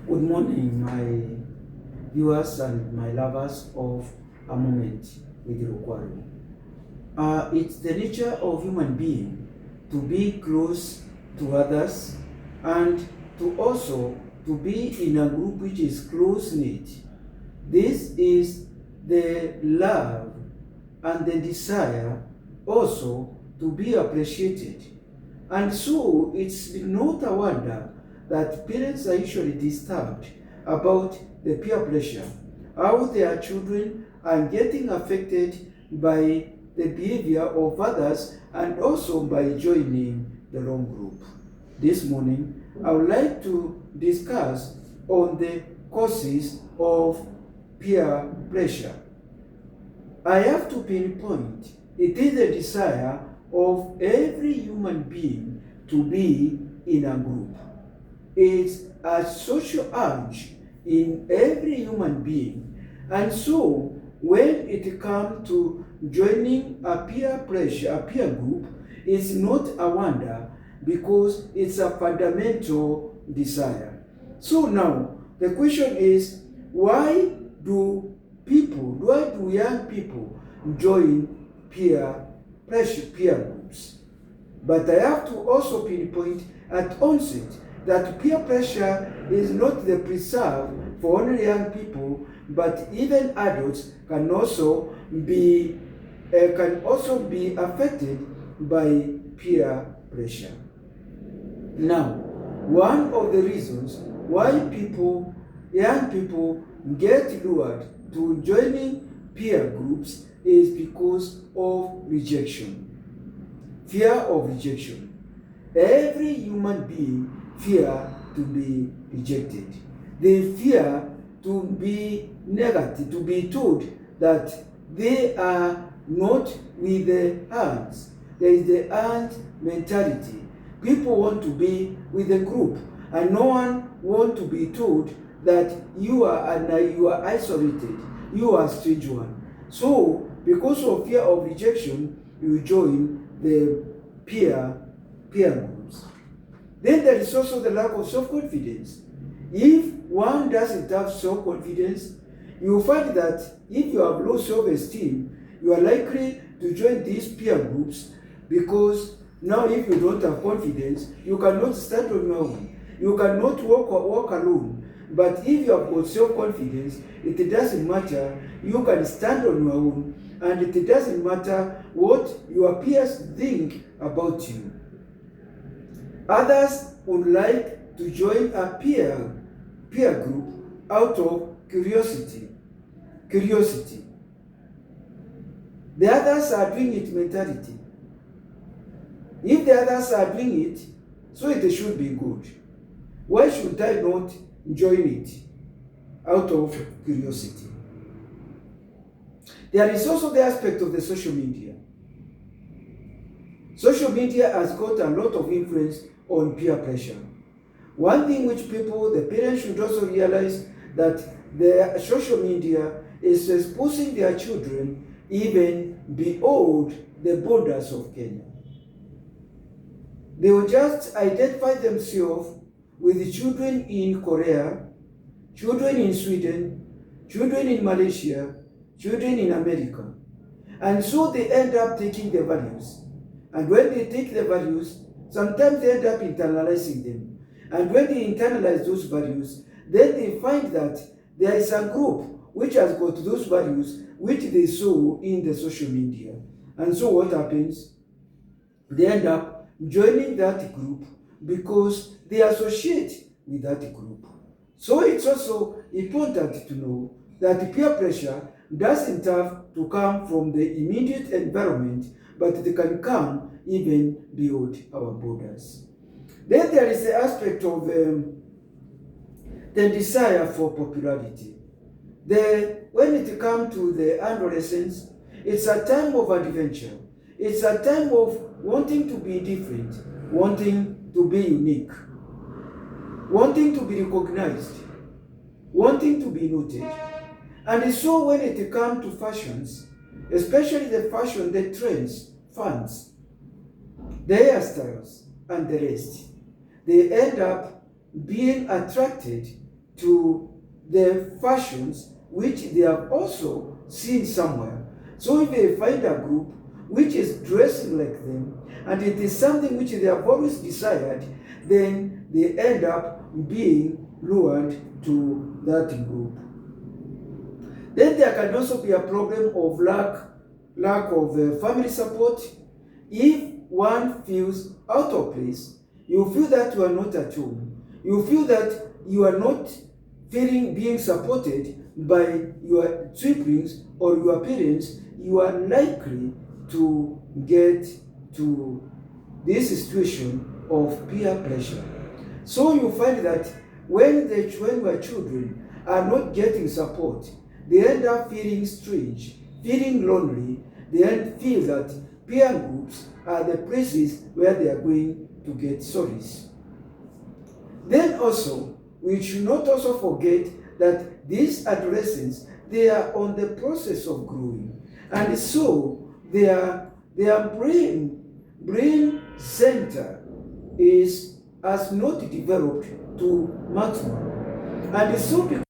Good morning, my viewers and my lovers of A Moment with Rukwaru. It's the nature of human being to be close to others and to also to be in a group which is close-knit. This is the love and the desire also to be appreciated. And so it's not a wonder that parents are usually disturbed about the peer pressure, how their children are getting affected by the behavior of others and also by joining the wrong group. This morning, I would like to discuss on the causes of peer pressure. I have to pinpoint it is a desire of every human being to be in a group. It's a social urge in every human being. And so, when it comes to joining a peer pressure, a peer group, it's not a wonder because it's a fundamental desire. So now, the question is, why do young people join peer pressure, peer groups? But I have to also pinpoint at onset that peer pressure is not the preserve for only young people, but even adults can also be affected by peer pressure. Now, one of the reasons why young people get lured to joining peer groups is because of rejection. Fear of rejection. Every human being fear to be rejected. They fear to be negative, to be told that they are not with the ants. There is the ant mentality. People want to be with a group, and no one wants to be told that you are isolated, you are a strange one. So, because of fear of rejection, you join the peer groups. Then there is also the lack of self-confidence. If one doesn't have self-confidence, you will find that if you have low self-esteem, you are likely to join these peer groups because now if you don't have confidence, you cannot stand on your own. You cannot walk alone. But if you have got self-confidence, it doesn't matter. You can stand on your own, and it doesn't matter what your peers think about you. Others would like to join a peer group out of curiosity. The others are doing it mentality. If the others are doing it, so it should be good. Why should I not join it out of curiosity? There is also the aspect of the social media. Social media has got a lot of influence on peer pressure. One thing which the parents should also realize that the social media is exposing their children even beyond the borders of Kenya. They will just identify themselves with the children in Korea, children in Sweden, children in Malaysia, children in America. And so they end up taking the values. And when they take the values, sometimes they end up internalizing them. And when they internalize those values, then they find that there is a group which has got those values which they saw in the social media. And so what happens? They end up joining that group because they associate with that group. So it's also important to know that peer pressure doesn't have to come from the immediate environment, but it can come even beyond our borders. Then there is the aspect of the desire for popularity. When it comes to the adolescence, it's a time of adventure. It's a time of wanting to be different, wanting to be unique, wanting to be recognized, wanting to be noted. And so when it comes to fashions, especially the fashion, the trends, fads, the hairstyles, and the rest, they end up being attracted to the fashions which they have also seen somewhere. So if they find a group which is dressing like them, and it is something which they have always desired, then they end up being lured to that group. Then there can also be a problem of lack of family support. If one feels out of place, you feel that you are not at home, you feel that you are not being supported by your siblings or your parents, you are likely to get to this situation of peer pressure. So you find that when your children are not getting support, they end up feeling strange, feeling lonely. They feel that peer groups are the places where they are going to get solace. Then also, we should not also forget that these adolescents, they are on the process of growing. And so their brain center has not developed to maximum. And so